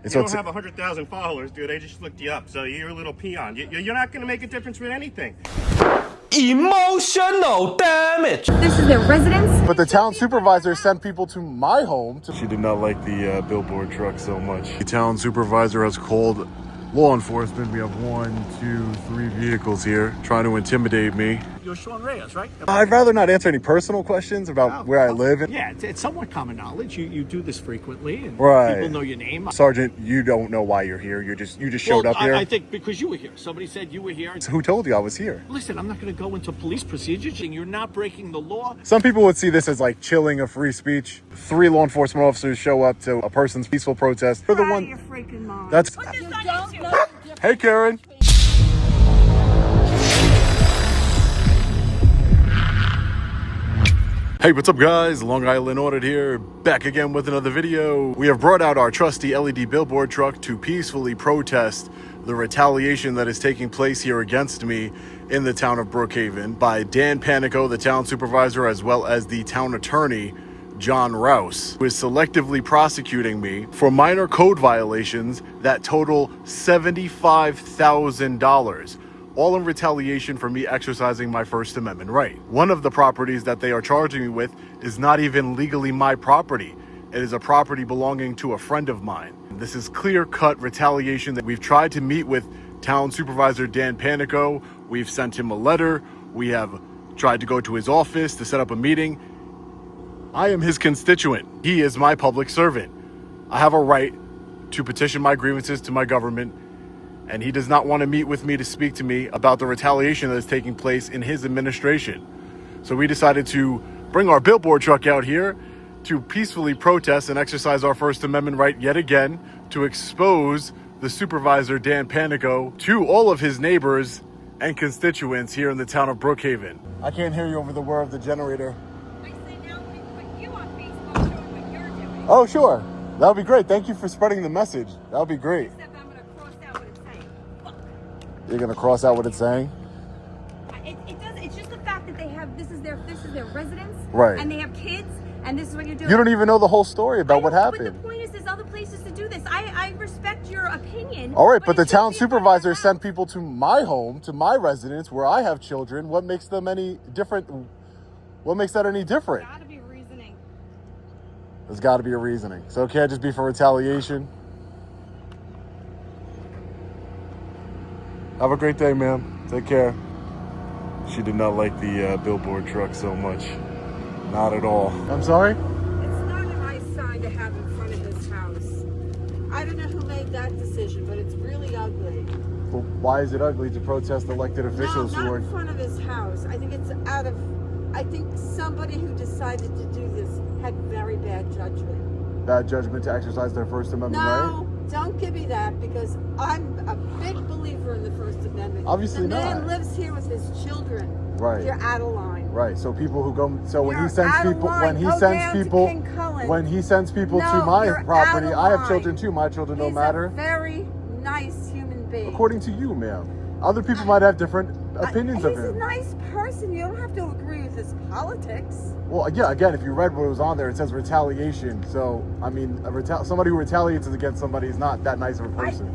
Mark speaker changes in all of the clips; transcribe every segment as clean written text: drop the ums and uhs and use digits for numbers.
Speaker 1: You don't have 100,000 followers, dude. They just looked you up, so you're a little peon. You're not going to make a difference with anything.
Speaker 2: Emotional damage.
Speaker 3: This is their residence.
Speaker 4: But the town supervisor sent people to my home. She did not like the Billboard truck so much. The town supervisor has called law enforcement. We have 1, 2, 3 vehicles here trying to intimidate me.
Speaker 5: You're Sean Reyes, right?
Speaker 4: I'd rather not answer any personal questions about where I live.
Speaker 5: Yeah, it's somewhat common knowledge. You do this frequently, and
Speaker 4: Right.
Speaker 5: people know your name.
Speaker 4: Sergeant, you don't know why you're here. You just showed up here.
Speaker 5: I think because you were here. Somebody said you were here.
Speaker 4: So who told you I was here?
Speaker 5: Listen, I'm not going to go into police procedures. You're not breaking the law.
Speaker 4: Some people would see this as like chilling of free speech. 3 law enforcement officers show up to a person's peaceful protest. For the one,
Speaker 3: Your freaking mom.
Speaker 4: that's. Hey, Karen. Hey, what's up guys? Long Island Audit here, back again with another video. We have brought out our trusty LED billboard truck to peacefully protest the retaliation that is taking place here against me in the town of Brookhaven by Dan Panico, the town supervisor, as well as the town attorney, John Rouse, who is selectively prosecuting me for minor code violations that total $75,000. All in retaliation for me exercising my First Amendment right. One of the properties that they are charging me with is not even legally my property. It is a property belonging to a friend of mine. This is clear-cut retaliation that we've tried to meet with Town Supervisor Dan Panico. We've sent him a letter. We have tried to go to his office to set up a meeting. I am his constituent. He is my public servant. I have a right to petition my grievances to my government, and he does not want to meet with me to speak to me about the retaliation that is taking place in his administration. So we decided to bring our billboard truck out here to peacefully protest and exercise our First Amendment right yet again to expose the supervisor, Dan Panico, to all of his neighbors and constituents here in the town of Brookhaven. I can't hear you over the whir of the generator.
Speaker 3: I say now we put you on Facebook showing what you're doing.
Speaker 4: Oh, sure. That would be great. Thank you for spreading the message. That would be great.
Speaker 3: Except I'm going to cross out what it's saying. Fuck.
Speaker 4: You're going to cross out what it's saying?
Speaker 3: It does. It's just the fact that they have this is their residence,
Speaker 4: Right.
Speaker 3: And they have kids, and this is what you're doing.
Speaker 4: You don't even know the whole story about what happened.
Speaker 3: But the point is, there's other places to do this. I respect your opinion.
Speaker 4: All right, but the
Speaker 3: it should
Speaker 4: town
Speaker 3: be
Speaker 4: supervisor
Speaker 3: allowed.
Speaker 4: sent people to my home, to my residence, where I have children. What makes them any different? What makes that any different?
Speaker 3: There's got to be reasoning.
Speaker 4: There's got to be a reasoning. So it can't just be for retaliation. Have a great day, ma'am. Take care. She did not like the billboard truck so much. Not at all. I'm sorry?
Speaker 6: It's not a nice sign to have in front of his house. I don't know who made that decision, but it's really ugly.
Speaker 4: Well, why is it ugly to protest elected officials
Speaker 6: No,
Speaker 4: who
Speaker 6: not
Speaker 4: are...
Speaker 6: in front of his house. I think it's I think somebody who decided to do this had very bad judgment.
Speaker 4: Bad judgment to exercise their First Amendment right?
Speaker 6: No, don't give me that, because I'm a big believer in the First Amendment.
Speaker 4: Obviously
Speaker 6: the man
Speaker 4: not.
Speaker 6: lives here with his children.
Speaker 4: Right.
Speaker 6: You're out of line.
Speaker 4: Right. So people who go, so when
Speaker 6: You're
Speaker 4: he sends
Speaker 6: out of
Speaker 4: people,
Speaker 6: line.
Speaker 4: when he
Speaker 6: Go
Speaker 4: sends
Speaker 6: down to
Speaker 4: people,
Speaker 6: King Cullen.
Speaker 4: when he sends people
Speaker 6: No,
Speaker 4: to my
Speaker 6: you're
Speaker 4: property,
Speaker 6: out of
Speaker 4: I have
Speaker 6: line.
Speaker 4: children too. My children don't
Speaker 6: He's
Speaker 4: matter.
Speaker 6: a very nice human being.
Speaker 4: According to you, ma'am. Other people might have different opinions of
Speaker 6: He's a
Speaker 4: him.
Speaker 6: nice person. You don't have to agree with his politics.
Speaker 4: Well, yeah. Again, if you read what was on there, it says retaliation. So, I mean, somebody who retaliates against somebody is not that nice of a person.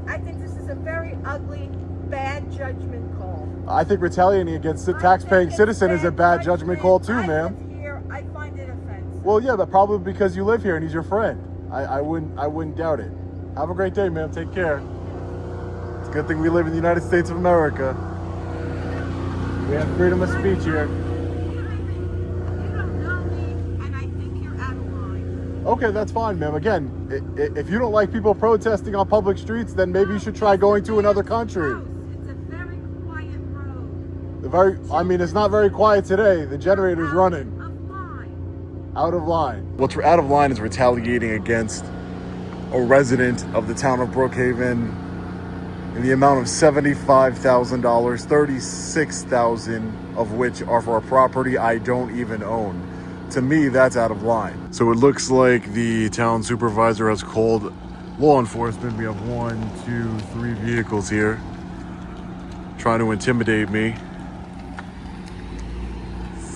Speaker 6: I think this is a very ugly, bad judgment call.
Speaker 4: I think retaliating against a tax-paying citizen is a bad judgment call too, ma'am.
Speaker 6: I find it offensive.
Speaker 4: Well, yeah, but probably because you live here and he's your friend. I wouldn't doubt it. Have a great day, ma'am. Take care. It's a good thing we live in the United States of America. We have freedom of speech here.
Speaker 6: You don't know me, and I think you're out of line.
Speaker 4: Okay, that's fine, ma'am. Again, if you don't like people protesting on public streets, then maybe you should try going to another country.
Speaker 6: It's a very quiet road.
Speaker 4: I mean, it's not very quiet today. The generator's running.
Speaker 6: Of line.
Speaker 4: Out of line. What's out of line is retaliating against a resident of the town of Brookhaven in the amount of $75,000, $36,000 of which are for a property I don't even own. To me, that's out of line. So it looks like the town supervisor has called law enforcement. We have 1, 2, 3 vehicles here trying to intimidate me.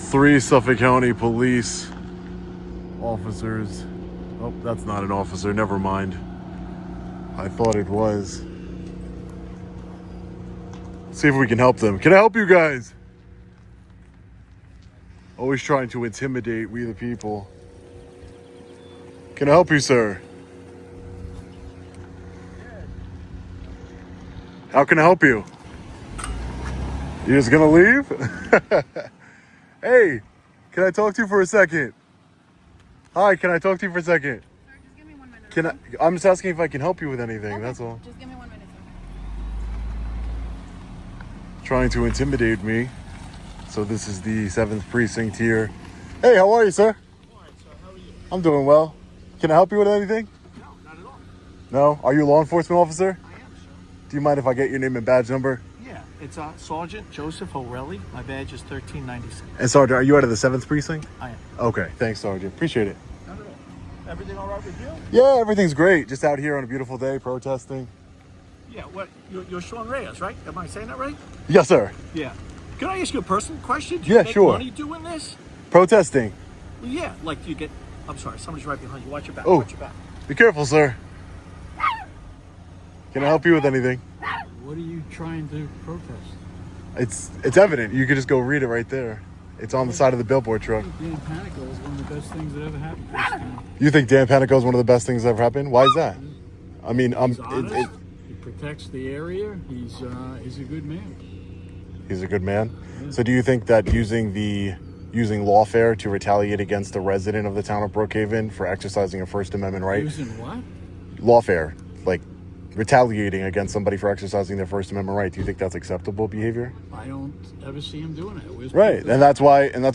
Speaker 4: 3 Suffolk County police officers. Oh, that's not an officer, never mind. I thought it was. See if we can help them. Can I help you guys? Always trying to intimidate we the people. Can I help you, sir? How can I help you? You just gonna leave? Hey, can I talk to you for a second? Hi, can I talk to you for a second?
Speaker 3: Sir, just give me 1 minute.
Speaker 4: Can I? I'm just asking if I can help you with anything. That's all.
Speaker 3: Just give me 1 minute, sir.
Speaker 4: Trying to intimidate me. So this is the 7th precinct here. Hey, how are you, sir?
Speaker 5: All right, so how are you?
Speaker 4: I'm doing well. Can I help you with anything?
Speaker 5: No, not at all.
Speaker 4: No? Are you a law enforcement officer?
Speaker 5: I am, sir.
Speaker 4: Do you mind if I get your name and badge number?
Speaker 5: Yeah, it's Sergeant Joseph O'Reilly. My badge is 1396.
Speaker 4: And Sergeant, are you out of the 7th precinct?
Speaker 5: I am.
Speaker 4: Okay, thanks, Sergeant. Appreciate it.
Speaker 5: Not at all. Everything all right with you?
Speaker 4: Yeah, everything's great. Just out here on a beautiful day protesting.
Speaker 5: Yeah, what? You're Sean Reyes, right? Am I saying that right?
Speaker 4: Yes, sir.
Speaker 5: Yeah. Can I ask you a personal question? Do you
Speaker 4: Yeah,
Speaker 5: make
Speaker 4: sure.
Speaker 5: money doing this?
Speaker 4: Protesting.
Speaker 5: Well, yeah, like do you get... I'm sorry, somebody's right behind you. Watch your back.
Speaker 4: Oh.
Speaker 5: Watch your back.
Speaker 4: Be careful, sir. Can I help you with anything?
Speaker 2: What are you trying to protest?
Speaker 4: It's evident. You could just go read it right there. It's on the side of the Billboard truck.
Speaker 2: Dan Panico is one of the best things that ever happened to this town.
Speaker 4: You think Dan Panico is one of the best things that ever happened? Why is that? I mean,
Speaker 2: He's honest. He protects the area. He's a good man.
Speaker 4: he's a good man. So do you think that using lawfare to retaliate against a resident of the town of Brookhaven for exercising a First Amendment right?
Speaker 2: Using what?
Speaker 4: Lawfare, like retaliating against somebody for exercising their First Amendment right. Do you think that's acceptable behavior?
Speaker 2: I don't ever see him doing it. Where's
Speaker 4: Right,
Speaker 2: proof
Speaker 4: and that's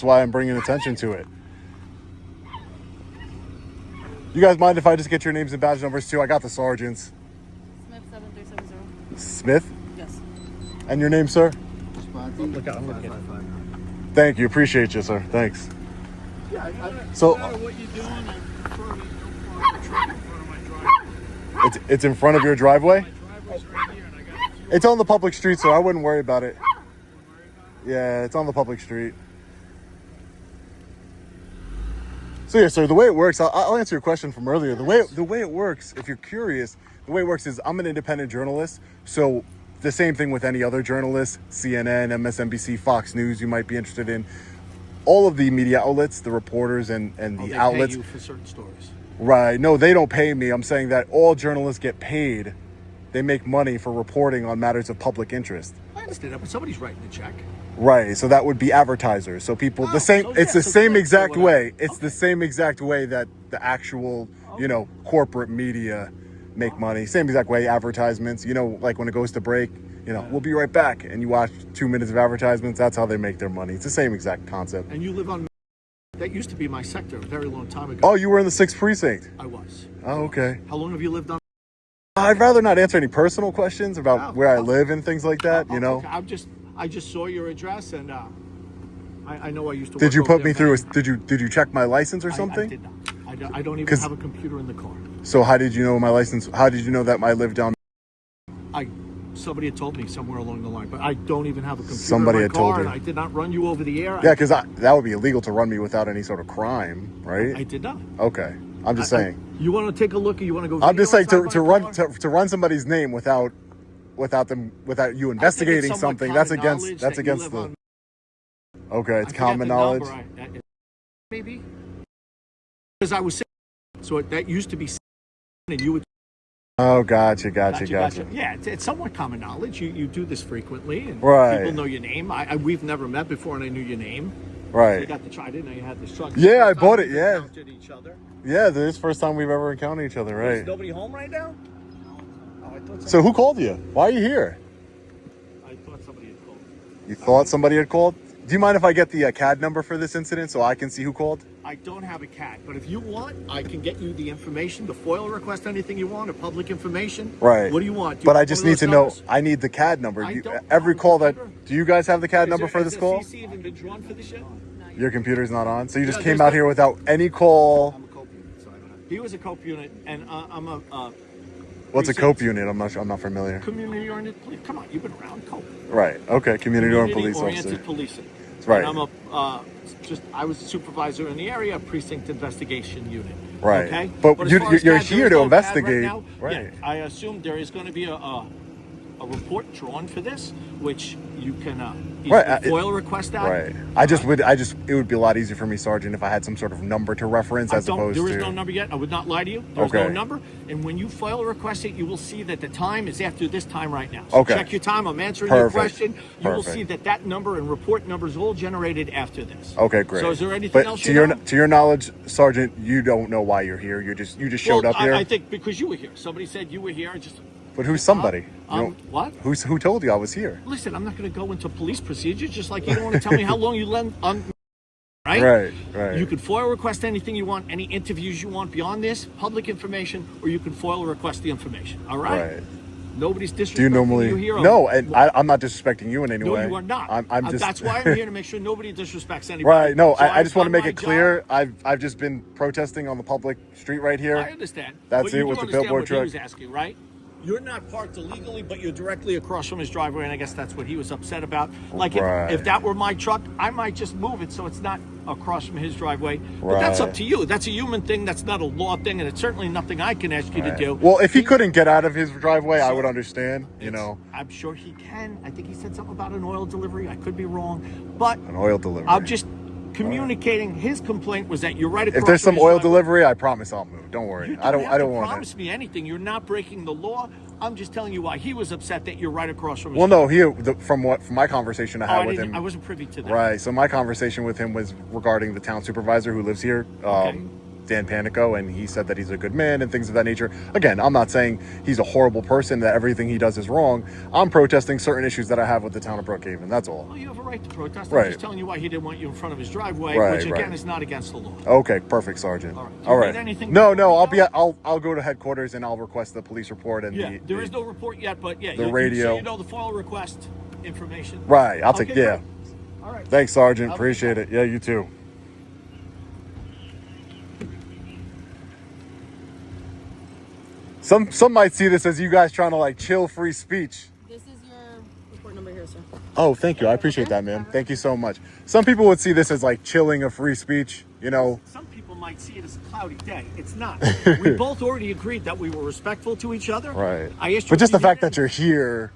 Speaker 4: why I'm bringing attention to it. You guys mind if I just get your names and badge numbers too? I got the sergeants.
Speaker 3: Smith 7370.
Speaker 4: Smith,
Speaker 3: Yes.
Speaker 4: and your name, sir?
Speaker 5: Look out, I'm gonna get it.
Speaker 4: Thank you, appreciate you, sir. Thanks.
Speaker 5: Yeah,
Speaker 4: So
Speaker 2: No matter what you're doing, I prefer that you don't park the truck in front of my driveway.
Speaker 4: it's in front of your driveway.
Speaker 2: My driveway's right here, and I got a few.
Speaker 4: It's on the public street, so I wouldn't worry about it. Yeah, it's on the public street. So yeah, sir, the way it works, I'll answer your question from earlier. The way it works, if you're curious, the way it works is I'm an independent journalist, so the same thing with any other journalist, CNN, MSNBC, Fox News, you might be interested in. All of the media outlets, the reporters and the
Speaker 5: they
Speaker 4: outlets.
Speaker 5: pay you for certain stories.
Speaker 4: Right. No, they don't pay me. I'm saying that all journalists get paid. They make money for reporting on matters of public interest.
Speaker 5: I understand that, but somebody's writing the check.
Speaker 4: Right. So that would be advertisers. So people,
Speaker 5: Oh,
Speaker 4: the same,
Speaker 5: so
Speaker 4: it's
Speaker 5: yeah,
Speaker 4: the
Speaker 5: so
Speaker 4: same
Speaker 5: clicks or
Speaker 4: exact
Speaker 5: whatever.
Speaker 4: way. It's
Speaker 5: Okay.
Speaker 4: the same exact way that the actual, corporate media make money. Same exact way advertisements, like when it goes to break, we'll be right back. And you watch 2 minutes of advertisements. That's how they make their money. It's the same exact concept.
Speaker 5: And you live on... That used to be my sector a very long time ago.
Speaker 4: Oh, you were in the 6th precinct.
Speaker 5: I was.
Speaker 4: Oh, okay.
Speaker 5: How long have you lived on...
Speaker 4: I'd rather not answer any personal questions about
Speaker 5: Oh,
Speaker 4: where I
Speaker 5: oh.
Speaker 4: live and things like that,
Speaker 5: Okay, I just saw your address, and I know I used to.
Speaker 4: Did
Speaker 5: work
Speaker 4: you
Speaker 5: over
Speaker 4: put me
Speaker 5: there
Speaker 4: through?
Speaker 5: many-
Speaker 4: Did you check my license or
Speaker 5: I
Speaker 4: something?
Speaker 5: did not. I don't even
Speaker 4: 'Cause-
Speaker 5: have a computer in the car.
Speaker 4: So how did you know my license? How did you know that I live down?
Speaker 5: Somebody had told me somewhere along the line, but I don't even have a computer
Speaker 4: Somebody
Speaker 5: in my
Speaker 4: had told
Speaker 5: car,
Speaker 4: her.
Speaker 5: and I did not run you over the air.
Speaker 4: Yeah, because that would be illegal to run me without any sort of crime, right?
Speaker 5: I did not.
Speaker 4: Okay, I'm just saying.
Speaker 5: You want to take a look, or you want to go?
Speaker 4: I'm just saying
Speaker 5: video
Speaker 4: to
Speaker 5: outside my
Speaker 4: run
Speaker 5: car?
Speaker 4: to run somebody's name without you investigating
Speaker 5: somewhat
Speaker 4: something.
Speaker 5: common
Speaker 4: That's against
Speaker 5: knowledge
Speaker 4: that's
Speaker 5: that you
Speaker 4: against
Speaker 5: live
Speaker 4: the.
Speaker 5: on-
Speaker 4: Okay,
Speaker 5: I
Speaker 4: it's
Speaker 5: forget
Speaker 4: common
Speaker 5: the
Speaker 4: knowledge.
Speaker 5: number, maybe because I was so that used to be, and you would.
Speaker 4: Oh, gotcha.
Speaker 5: Yeah, it's somewhat common knowledge. You do this frequently, and
Speaker 4: Right.
Speaker 5: people know your name. We've never met before, and I knew your name. You
Speaker 4: Right.
Speaker 5: got the try. I didn't know you had this truck.
Speaker 4: Yeah, I
Speaker 5: First
Speaker 4: bought
Speaker 5: time
Speaker 4: it,
Speaker 5: we
Speaker 4: yeah.
Speaker 5: encountered each other.
Speaker 4: Yeah, this is the first time we've ever encountered each other,
Speaker 5: Is
Speaker 4: right?
Speaker 5: nobody home right now? Oh, I thought
Speaker 4: So who called you? Why are you here?
Speaker 5: I thought somebody had called.
Speaker 4: You thought somebody had called? Do you mind if I get the CAD number for this incident so I can see who called?
Speaker 5: I don't have a cat, but if you want, I can get you the information, the FOIL request, anything you want, or public information.
Speaker 4: Right.
Speaker 5: What do you want? Do you
Speaker 4: But I
Speaker 5: want
Speaker 4: just
Speaker 5: one
Speaker 4: need
Speaker 5: of
Speaker 4: to
Speaker 5: those
Speaker 4: know.
Speaker 5: numbers?
Speaker 4: I need the CAD number.
Speaker 5: I don't
Speaker 4: Every
Speaker 5: have a
Speaker 4: call that.
Speaker 5: computer.
Speaker 4: Do you guys have the CAD number
Speaker 5: Is
Speaker 4: for
Speaker 5: there-
Speaker 4: this
Speaker 5: has
Speaker 4: call?
Speaker 5: the CC even been drawn for this yet?
Speaker 4: Your computer's not on, so you just
Speaker 5: Yeah,
Speaker 4: came
Speaker 5: there's
Speaker 4: out here without any call.
Speaker 5: I'm a cope unit, so I don't have. He was a cope unit, and I'm a
Speaker 4: What's a
Speaker 5: precinct.
Speaker 4: cope unit? I'm not familiar.
Speaker 5: community-oriented police. Come on, you've been around cope.
Speaker 4: Right. Okay. Community or police officer.
Speaker 5: Community-oriented policing.
Speaker 4: So Right.
Speaker 5: And I'm I was a supervisor in the area, precinct investigation unit.
Speaker 4: Right.
Speaker 5: Okay.
Speaker 4: But
Speaker 5: as
Speaker 4: you're
Speaker 5: far as
Speaker 4: here
Speaker 5: that, there
Speaker 4: to
Speaker 5: is no CAD
Speaker 4: investigate.
Speaker 5: now.
Speaker 4: Right.
Speaker 5: Yeah, I assume there is going to be a report drawn for this, which you can
Speaker 4: Right,
Speaker 5: FOIL request that.
Speaker 4: Right. It would be a lot easier for me, Sergeant, if I had some sort of number to reference as opposed to.
Speaker 5: There is no number yet. I would not lie to you. There's
Speaker 4: Okay.
Speaker 5: no number. And when you FOIL request it, you will see that the time is after this time right now. So
Speaker 4: Okay.
Speaker 5: check your time. I'm answering
Speaker 4: Perfect.
Speaker 5: your question. You will
Speaker 4: Perfect.
Speaker 5: see that number and report numbers all generated after this.
Speaker 4: Okay, great.
Speaker 5: So is there anything else
Speaker 4: to
Speaker 5: you know?
Speaker 4: to your knowledge, Sergeant, you don't know why you're here. You just showed up here.
Speaker 5: I think because you were here. Somebody said you were here.
Speaker 4: But who's somebody?
Speaker 5: What?
Speaker 4: Who told you I was here?
Speaker 5: Listen, I'm not going to go into police procedures, just like you don't want to tell me how long you lend on. Right?
Speaker 4: Right.
Speaker 5: You can FOIL request anything you want, any interviews you want beyond this, public information, or you can FOIL request the information. All right?
Speaker 4: Right.
Speaker 5: Nobody's disrespecting
Speaker 4: Do you normally?
Speaker 5: you here.
Speaker 4: No, and I'm not disrespecting you in any
Speaker 5: No,
Speaker 4: way.
Speaker 5: you are not.
Speaker 4: I'm just.
Speaker 5: That's why I'm here to make sure nobody disrespects anybody.
Speaker 4: Right. No,
Speaker 5: So
Speaker 4: I just want to
Speaker 5: done
Speaker 4: make it
Speaker 5: my
Speaker 4: clear.
Speaker 5: job.
Speaker 4: I've just been protesting on the public street right here.
Speaker 5: I understand.
Speaker 4: That's
Speaker 5: But
Speaker 4: it
Speaker 5: you
Speaker 4: with
Speaker 5: do
Speaker 4: the
Speaker 5: understand
Speaker 4: billboard
Speaker 5: what
Speaker 4: truck.
Speaker 5: He was asking, right? You're not parked illegally, but you're directly across from his driveway, and I guess that's what he was upset about. Like,
Speaker 4: Right.
Speaker 5: if that were my truck, I might just move it so it's not across from his driveway. But that's up
Speaker 4: Right.
Speaker 5: to you. That's a human thing. That's not a law thing, and it's certainly nothing I can ask you to do.
Speaker 4: Well, if he couldn't get out of his driveway, I would understand. You know,
Speaker 5: I'm sure he can. I think he said something about an oil delivery. I could be wrong, but
Speaker 4: an oil delivery.
Speaker 5: I'm just communicating. His complaint was that you're right across.
Speaker 4: If there's
Speaker 5: from
Speaker 4: some
Speaker 5: his
Speaker 4: oil
Speaker 5: driveway.
Speaker 4: delivery, I promise I'll move. Don't worry.
Speaker 5: You
Speaker 4: I don't
Speaker 5: have to
Speaker 4: want
Speaker 5: promise me anything. You're not breaking the law. I'm just telling you why he was upset that you're right across from his.
Speaker 4: Well, no, from my conversation I had with him.
Speaker 5: I wasn't privy to that.
Speaker 4: Right. So my conversation with him was regarding the town supervisor who lives here,
Speaker 5: Okay.
Speaker 4: Dan Panico, and he said that he's a good man and things of that nature. Again, I'm not saying he's a horrible person, that everything he does is wrong. I'm protesting certain issues that I have with the town of Brookhaven. That's all.
Speaker 5: Well, you have a right to protest.
Speaker 4: Right.
Speaker 5: I'm just telling you why he didn't want you in front of his driveway,
Speaker 4: Right,
Speaker 5: which again
Speaker 4: right.
Speaker 5: is not against the law.
Speaker 4: Okay, perfect, Sergeant.
Speaker 5: All right. Do you
Speaker 4: All
Speaker 5: need
Speaker 4: right.
Speaker 5: anything
Speaker 4: No,
Speaker 5: before we go?
Speaker 4: I'll go to headquarters and I'll request the police report and
Speaker 5: Yeah, there is no report yet, but yeah,
Speaker 4: the
Speaker 5: so
Speaker 4: radio.
Speaker 5: you know the FOIL request information.
Speaker 4: Right. I'll
Speaker 5: Okay,
Speaker 4: take. Yeah.
Speaker 5: great. All right.
Speaker 4: Thanks, Sergeant.
Speaker 5: Have a good
Speaker 4: Appreciate
Speaker 5: day.
Speaker 4: it. Yeah, you too. Some might see this as you guys trying to like chill free speech.
Speaker 6: This is your report number here, sir.
Speaker 4: Oh, thank you. I appreciate that, ma'am. Thank you so much. Some people would see this as like chilling of free speech, you know.
Speaker 5: Some people might see it as a cloudy day. It's not. We both already agreed that we were respectful to each other.
Speaker 4: Right.
Speaker 5: I asked you
Speaker 4: But just the
Speaker 5: if you
Speaker 4: fact
Speaker 5: did
Speaker 4: that you're here,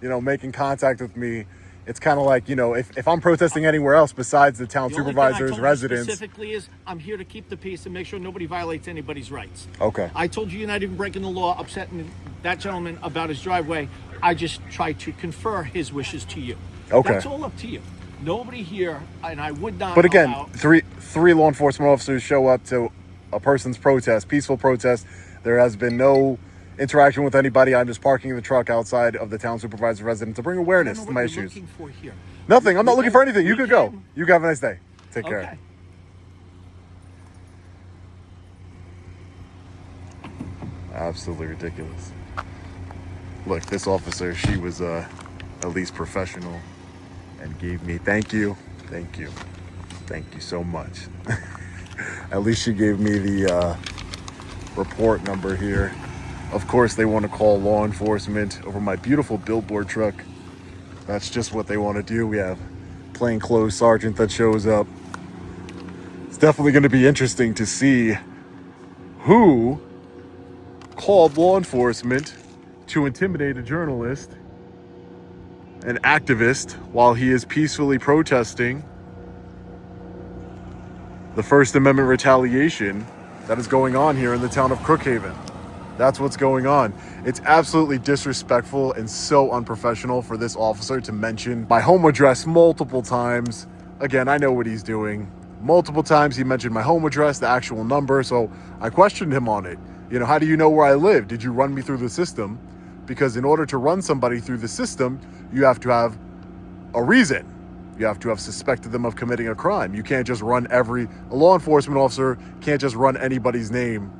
Speaker 4: you know, making contact with me, it's kind of like, you know, if I'm protesting anywhere else besides the town
Speaker 5: The only thing I
Speaker 4: supervisor's
Speaker 5: told you
Speaker 4: residence.
Speaker 5: specifically is I'm here to keep the peace and make sure nobody violates anybody's rights.
Speaker 4: Okay.
Speaker 5: I told you you're not even breaking the law, upsetting that gentleman about his driveway. I just tried to confer his wishes to you.
Speaker 4: Okay.
Speaker 5: That's all up to you. Nobody here, and I would not.
Speaker 4: But again,
Speaker 5: allow,
Speaker 4: three law enforcement officers show up to a person's protest, peaceful protest. There has been no interaction with anybody. I'm just parking the truck outside of the town supervisor's residence to bring
Speaker 5: I don't
Speaker 4: awareness
Speaker 5: know
Speaker 4: to
Speaker 5: what
Speaker 4: my
Speaker 5: you're
Speaker 4: issues.
Speaker 5: looking for here.
Speaker 4: Nothing. I'm not
Speaker 5: We
Speaker 4: looking
Speaker 5: can-
Speaker 4: for anything. You
Speaker 5: we
Speaker 4: could go.
Speaker 5: can-
Speaker 4: You have a nice day. Take
Speaker 5: Okay.
Speaker 4: care. Absolutely ridiculous. Look, this officer, she was at least professional and gave me thank you so much. At least she gave me the report number here. Of course, they want to call law enforcement over my beautiful billboard truck. That's just what they want to do. We have plainclothes sergeant that shows up. It's definitely going to be interesting to see who called law enforcement to intimidate a journalist, an activist, while he is peacefully protesting the First Amendment retaliation that is going on here in the town of Brookhaven. That's what's going on. It's absolutely disrespectful and so unprofessional for this officer to mention my home address multiple times. Again, I know what he's doing. Multiple times he mentioned my home address, the actual number, so I questioned him on it. You know, how do you know where I live? Did you run me through the system? Because in order to run somebody through the system, you have to have a reason. You have to have suspected them of committing a crime. You can't just run a law enforcement officer can't just run anybody's name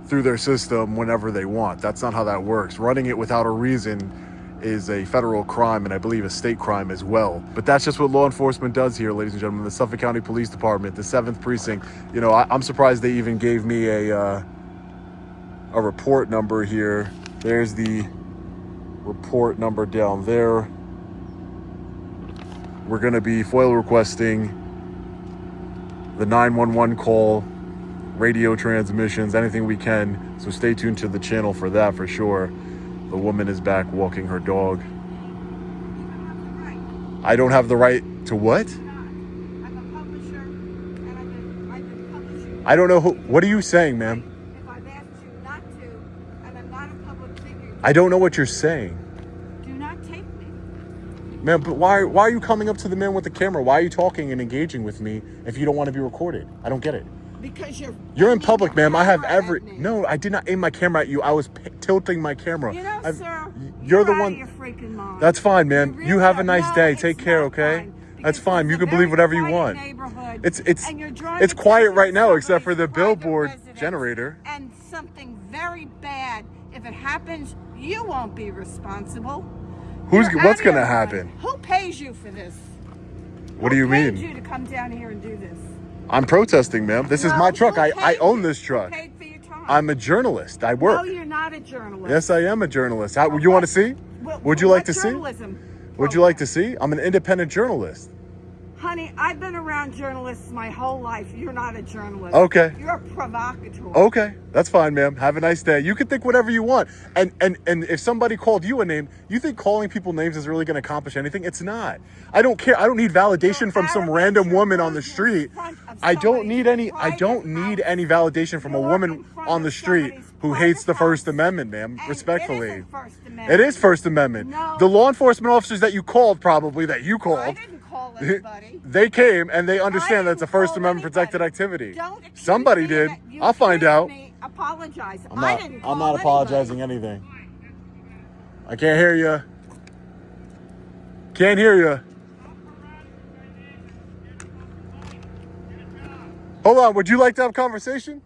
Speaker 4: through their system whenever they want. That's not how that works. Running it without a reason is a federal crime and I believe a state crime as well. But that's just what law enforcement does here, ladies and gentlemen. The Suffolk County Police Department, the 7th Precinct. You know, I'm surprised they even gave me a report number here. There's the report number down there. we're going to be FOIL requesting the 911 call, radio transmissions, anything we can. So stay tuned to the channel for that for sure. The woman is back walking her dog. I don't have the right to what?
Speaker 6: I'm a publisher, and I've been publishing.
Speaker 4: I don't know what are you saying, ma'am?
Speaker 6: If I've asked you not to, and I'm not a public figure,
Speaker 4: I don't know what you're saying.
Speaker 6: do not take me.
Speaker 4: Ma'am, but why are you coming up to the man with the camera? Why are you talking and engaging with me if you don't want to be recorded? I don't get it.
Speaker 6: Because you're
Speaker 4: You're in
Speaker 6: aiming
Speaker 4: public,
Speaker 6: your
Speaker 4: ma'am. I have
Speaker 6: camera
Speaker 4: every...
Speaker 6: at me.
Speaker 4: No, I did not aim my camera at you. I was tilting my camera.
Speaker 6: You know, sir,
Speaker 4: You're the
Speaker 6: out
Speaker 4: one...
Speaker 6: of your freaking mind.
Speaker 4: That's fine, ma'am.
Speaker 6: really
Speaker 4: You have a
Speaker 6: are.
Speaker 4: nice
Speaker 6: No,
Speaker 4: day.
Speaker 6: it's
Speaker 4: Take care,
Speaker 6: not
Speaker 4: okay?
Speaker 6: fine,
Speaker 4: That's
Speaker 6: because
Speaker 4: fine.
Speaker 6: it's
Speaker 4: You
Speaker 6: a
Speaker 4: can believe
Speaker 6: very
Speaker 4: whatever you
Speaker 6: quiet
Speaker 4: want.
Speaker 6: neighborhood,
Speaker 4: It's
Speaker 6: and you're drawing
Speaker 4: it's quiet
Speaker 6: attention
Speaker 4: right
Speaker 6: to
Speaker 4: now, except for
Speaker 6: somebody's
Speaker 4: the
Speaker 6: private
Speaker 4: Billboard
Speaker 6: residence.
Speaker 4: generator.
Speaker 6: And something very bad. If it happens, you won't be responsible.
Speaker 4: You're
Speaker 6: What's
Speaker 4: what's gonna happen?
Speaker 6: Who pays you for this?
Speaker 4: What do you
Speaker 6: Who paid
Speaker 4: mean?
Speaker 6: you to come down here and do this?
Speaker 4: I'm protesting, ma'am. This is
Speaker 6: No,
Speaker 4: my truck.
Speaker 6: who
Speaker 4: I
Speaker 6: paid
Speaker 4: own
Speaker 6: you?
Speaker 4: this
Speaker 6: Who
Speaker 4: truck.
Speaker 6: paid for your time?
Speaker 4: I'm a journalist. I work.
Speaker 6: No, you're not a journalist.
Speaker 4: Yes, I am a journalist. You want to see? Would you like to see?
Speaker 6: Journalism
Speaker 4: Would you like to see? I'm an independent journalist.
Speaker 6: Honey, I've been around journalists my whole life. You're not a journalist.
Speaker 4: Okay.
Speaker 6: You're a provocateur.
Speaker 4: Okay, that's fine, ma'am. Have a nice day. You can think whatever you want. And if somebody called you a name, you think calling people names is really going to accomplish anything? It's not. I don't care. I don't need validation from some random woman on the street. I don't need any validation from a woman on the street who hates the First Amendment, ma'am. Respectfully. It is First Amendment.
Speaker 6: No.
Speaker 4: The law enforcement officers that you called, I
Speaker 6: I didn't call anybody.
Speaker 4: they came and they understand
Speaker 6: I
Speaker 4: that's a
Speaker 6: didn't
Speaker 4: First
Speaker 6: call
Speaker 4: Amendment protected
Speaker 6: anybody.
Speaker 4: activity.
Speaker 6: Don't accuse
Speaker 4: Somebody
Speaker 6: me
Speaker 4: did.
Speaker 6: that you
Speaker 4: I'll find
Speaker 6: accused
Speaker 4: out.
Speaker 6: me. Apologize.
Speaker 4: I'm
Speaker 6: I
Speaker 4: not.
Speaker 6: didn't call
Speaker 4: I'm not
Speaker 6: anybody.
Speaker 4: apologizing anything. I can't hear you. Can't hear you. Hold on. Would you like to have a conversation?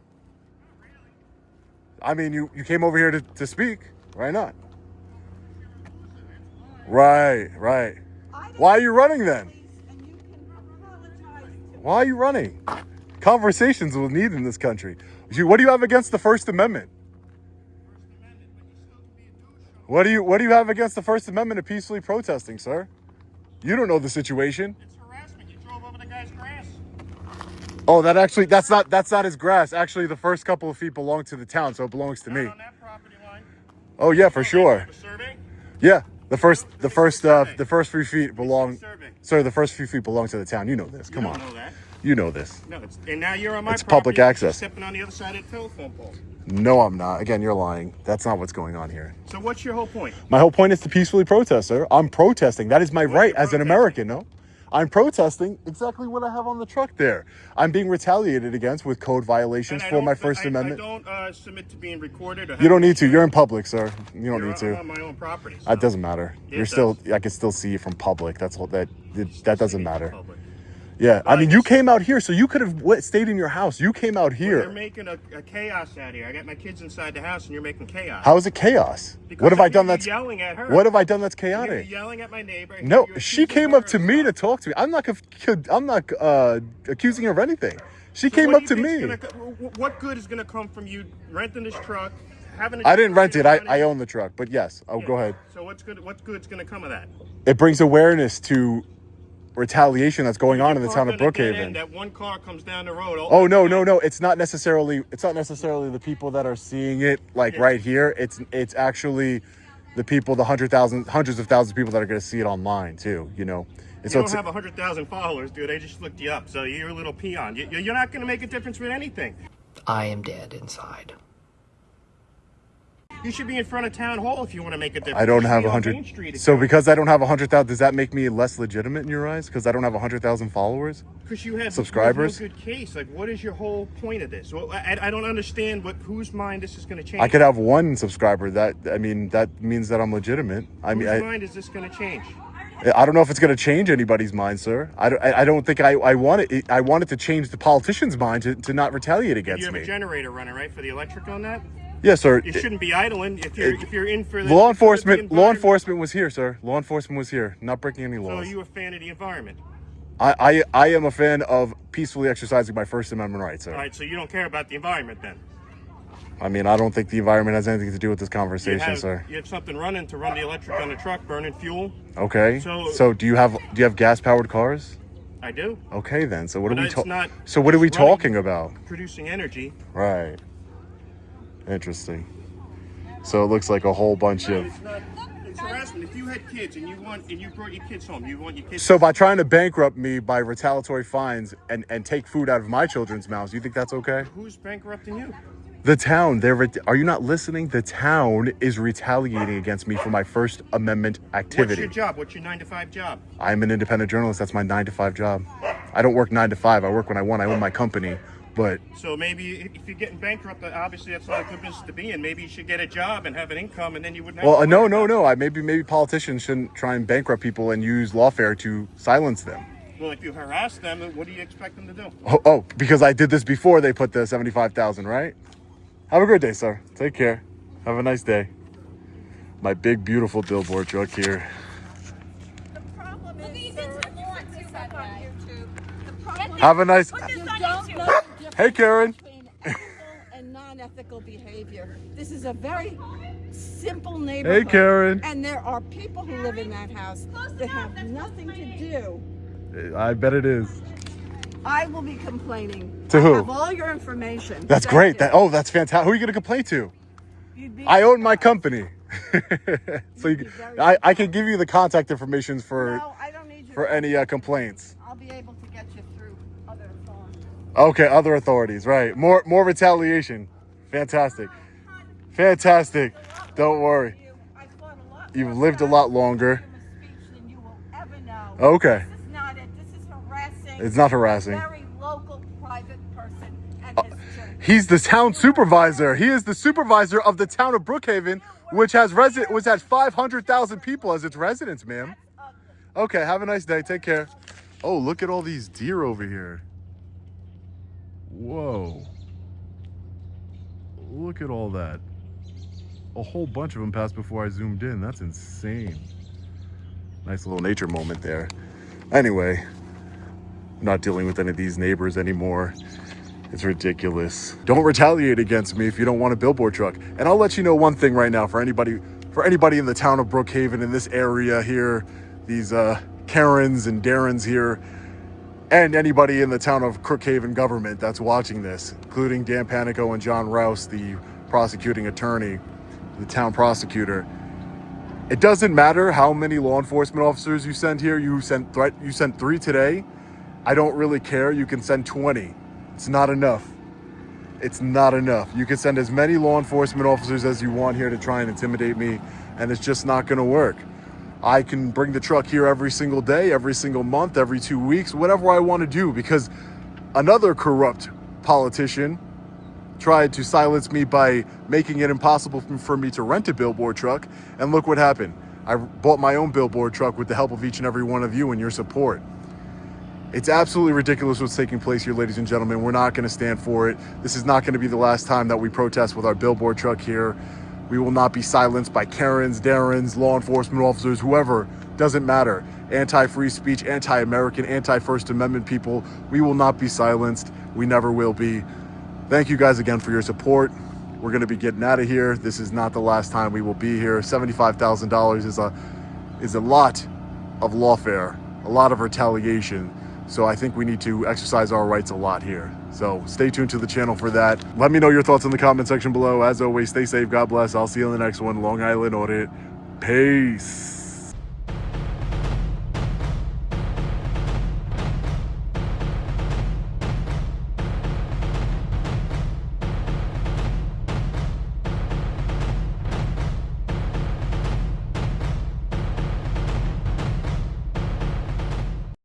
Speaker 4: I mean, you came over here to speak. Why not? Right. Why are you running then?
Speaker 6: And you can apologize to
Speaker 4: Why are you running? Conversations will need in this country. What do you have against the First Amendment? What do you have against the First Amendment of peacefully protesting, sir? You don't know the situation.
Speaker 1: It's harassment. You drove over the guy's grass.
Speaker 4: Oh, that's not his grass. Actually, the first couple of feet belong to the town, so it belongs to me.
Speaker 1: Not on that property line.
Speaker 4: Oh yeah, for sure.
Speaker 1: The survey?
Speaker 4: Yeah, the first 3 feet belong.
Speaker 1: Survey.
Speaker 4: Sir, the first few feet belong to the town. You know this. Come
Speaker 1: You
Speaker 4: on.
Speaker 1: don't know that.
Speaker 4: You know this.
Speaker 1: No, and now you're on my
Speaker 4: It's
Speaker 1: property.
Speaker 4: public
Speaker 1: You're
Speaker 4: access.
Speaker 1: stepping on the other side of the telephone pole.
Speaker 4: No, I'm not. Again, you're lying. That's not what's going on here.
Speaker 1: So what's your whole point?
Speaker 4: My whole point is to peacefully protest, sir. I'm protesting. That is my
Speaker 1: What
Speaker 4: right
Speaker 1: you're
Speaker 4: as an
Speaker 1: protesting?
Speaker 4: American, no? I'm protesting exactly what I have on the truck there. I'm being retaliated against with code violations
Speaker 1: And I
Speaker 4: for
Speaker 1: don't-
Speaker 4: my First Amendment.
Speaker 1: I don't submit to being recorded. Or
Speaker 4: You don't need to.
Speaker 1: have-
Speaker 4: You're in public, sir. You don't need
Speaker 1: I'm
Speaker 4: to.
Speaker 1: on my own property.
Speaker 4: That doesn't matter.
Speaker 1: It
Speaker 4: You're still. I can still see you from public. That's all. That doesn't matter.
Speaker 1: Public.
Speaker 4: Yeah. I
Speaker 1: Well,
Speaker 4: mean, you came out here, so you could have stayed in your house. You came out
Speaker 1: You're
Speaker 4: here.
Speaker 1: making a chaos out here. I got my kids inside the house, and you're making chaos.
Speaker 4: How is it chaos?
Speaker 1: Because
Speaker 4: What have I
Speaker 1: you're
Speaker 4: done that's?
Speaker 1: yelling at her?
Speaker 4: What have I done that's
Speaker 1: You're
Speaker 4: chaotic?
Speaker 1: yelling at my neighbor.
Speaker 4: No,
Speaker 1: You're
Speaker 4: she
Speaker 1: accusing
Speaker 4: came
Speaker 1: her
Speaker 4: up to
Speaker 1: of
Speaker 4: me to
Speaker 1: stuff.
Speaker 4: talk to me. I'm not accusing her of anything. She
Speaker 1: So
Speaker 4: came
Speaker 1: what
Speaker 4: up
Speaker 1: do
Speaker 4: to
Speaker 1: you
Speaker 4: me.
Speaker 1: think's what good is going to come from you renting this truck? Having
Speaker 4: I didn't rent it. I own the truck. But yes. Oh, go ahead.
Speaker 1: So what's good? What good's going to come of that?
Speaker 4: It brings awareness to retaliation that's going on in the town of
Speaker 1: Parked on a dead
Speaker 4: Brookhaven.
Speaker 1: end, That one car comes down the road.
Speaker 4: Oh no. It's not necessarily the people that are seeing it right here. It's actually the people, the hundreds of thousands of people that are going to see it online too. You know. And
Speaker 1: You don't have 100,000 followers, dude. They just looked you up, so you're a little peon. You're not going to make a difference with anything.
Speaker 7: I am dead inside.
Speaker 1: You should be in front of town hall if you want to make a difference.
Speaker 4: I don't
Speaker 1: You should
Speaker 4: have
Speaker 1: be on
Speaker 4: 100.
Speaker 1: Main Street if
Speaker 4: So
Speaker 1: you-
Speaker 4: because I don't have 100,000, does that make me less legitimate in your eyes? Because I don't have 100,000 followers?
Speaker 1: Because you have
Speaker 4: Subscribers?
Speaker 1: no good case. Like, what is your whole point of this? Well, I don't understand whose mind this is going to change.
Speaker 4: I could have one subscriber. That means that I'm legitimate. I mean,
Speaker 1: Whose mind is this going to change?
Speaker 4: I don't know if it's going to change anybody's mind, sir. I don't think I want it. I want it to change the politician's mind to not retaliate against
Speaker 1: You have
Speaker 4: me.
Speaker 1: a generator running, right, for the electric on that?
Speaker 4: Yes, sir.
Speaker 1: You shouldn't be idling if you're in for the
Speaker 4: Law
Speaker 1: the
Speaker 4: enforcement
Speaker 1: environment.
Speaker 4: was here, sir. Law enforcement was here, not breaking any
Speaker 1: So
Speaker 4: laws.
Speaker 1: are you a fan of the environment?
Speaker 4: I am a fan of peacefully exercising my First Amendment rights, sir.
Speaker 1: All right, so you don't care about the environment then?
Speaker 4: I mean, I don't think the environment has anything to do with this conversation, sir.
Speaker 1: You have something running to run the electric on the truck, burning fuel.
Speaker 4: Okay.
Speaker 1: So
Speaker 4: do you have gas-powered cars?
Speaker 1: I do.
Speaker 4: Okay, then. So what
Speaker 1: But
Speaker 4: are we
Speaker 1: it's not
Speaker 4: So what are we
Speaker 1: just running,
Speaker 4: talking about?
Speaker 1: Producing energy.
Speaker 4: Right. Interesting. So it looks like a whole bunch of.
Speaker 1: It's harassment. If you had kids and you brought your kids home, you want your kids.
Speaker 4: So by trying to bankrupt me by retaliatory fines and take food out of my children's mouths, you think that's okay?
Speaker 1: Who's bankrupting you?
Speaker 4: The town, are you not listening? The town is retaliating against me for my First Amendment activity.
Speaker 1: What's your job? What's your 9-to-5 job?
Speaker 4: I'm an independent journalist. That's my 9-to-5 job. I don't work 9 to 5. I work when I want. I own my company. But
Speaker 1: So maybe if you're getting bankrupt, obviously that's not a good business to be in. Maybe you should get a job and have an income, and then you wouldn't have to worry about it.
Speaker 4: Maybe politicians shouldn't try and bankrupt people and use lawfare to silence them.
Speaker 1: Well, if you harass them, then what do you expect them to do?
Speaker 4: Oh, because I did this before they put the 75,000, right? Have a great day, sir. Take care. Have a nice day. My big, beautiful billboard truck here.
Speaker 6: The problem is, sir, you put this up on YouTube. The problem
Speaker 4: Have a nice.
Speaker 3: Put this
Speaker 6: you
Speaker 3: on
Speaker 6: don't
Speaker 3: YouTube.
Speaker 6: know the difference
Speaker 4: Hey, Karen.
Speaker 6: between ethical and non-ethical behavior. This is a very simple neighborhood.
Speaker 4: Hey, Karen.
Speaker 6: And there are people who live in that house that have nothing to do.
Speaker 4: I bet it is.
Speaker 6: I will be complaining.
Speaker 4: To
Speaker 6: I
Speaker 4: who?
Speaker 6: have all your information.
Speaker 4: That's
Speaker 6: Thank
Speaker 4: great.
Speaker 6: you.
Speaker 4: That's fantastic. Who are you going to complain to?
Speaker 6: You'd be
Speaker 4: I own my
Speaker 6: surprised.
Speaker 4: company. So
Speaker 6: You'd be very
Speaker 4: I can give you the contact information for
Speaker 6: No, I don't need you.
Speaker 4: for any complaints.
Speaker 6: I'll be able to get you through other authorities.
Speaker 4: Okay, other authorities, right? More retaliation. Fantastic. Fantastic. Don't worry.
Speaker 6: I fought a lot
Speaker 4: You've
Speaker 6: more
Speaker 4: lived a
Speaker 6: times
Speaker 4: lot
Speaker 6: for
Speaker 4: longer.
Speaker 6: freedom of speech than you will ever know.
Speaker 4: Okay.
Speaker 6: This is not it. This is harassing.
Speaker 4: It's not harassing.
Speaker 6: A very local, private person and his church.
Speaker 4: He's the town supervisor. He is the supervisor of the town of Brookhaven, which has 500,000 people as its residents, ma'am.
Speaker 6: That's ugly.
Speaker 4: Okay, have a nice day. Take care. Oh, look at all these deer over here. Whoa. Look at all that. A whole bunch of them passed before I zoomed in. That's insane. Nice little nature moment there. Anyway, I'm not dealing with any of these neighbors anymore. It's ridiculous. Don't retaliate against me if you don't want a billboard truck. And I'll let you know one thing right now for anybody in the town of Brookhaven, in this area here, these Karens and Darrens here, and anybody in the town of Brookhaven government that's watching this, including Dan Panico and John Rouse, the prosecuting attorney, the town prosecutor. It doesn't matter how many law enforcement officers you send here. You sent 3 today. I don't really care. You can send 20. It's not enough. It's not enough. You can send as many law enforcement officers as you want here to try and intimidate me, and it's just not going to work. I can bring the truck here every single day, every single month, every 2 weeks, whatever I want to do, because another corrupt politician tried to silence me by making it impossible for me to rent a billboard truck, and look what happened. I bought my own billboard truck with the help of each and every one of you and your support. It's absolutely ridiculous what's taking place here, ladies and gentlemen. We're not going to stand for it. This is not going to be the last time that we protest with our billboard truck here. We will not be silenced by Karens, Darrens, law enforcement officers, whoever. Doesn't matter. Anti-free speech, anti-American, anti-First Amendment people. We will not be silenced. We never will be. Thank you guys again for your support. We're going to be getting out of here. This is not the last time we will be here. $75,000 is a lot of lawfare, a lot of retaliation. So I think we need to exercise our rights a lot here. So stay tuned to the channel for that. Let me know your thoughts in the comment section below. As always, stay safe. God bless. I'll see you in the next one. Long Island Audit. Peace.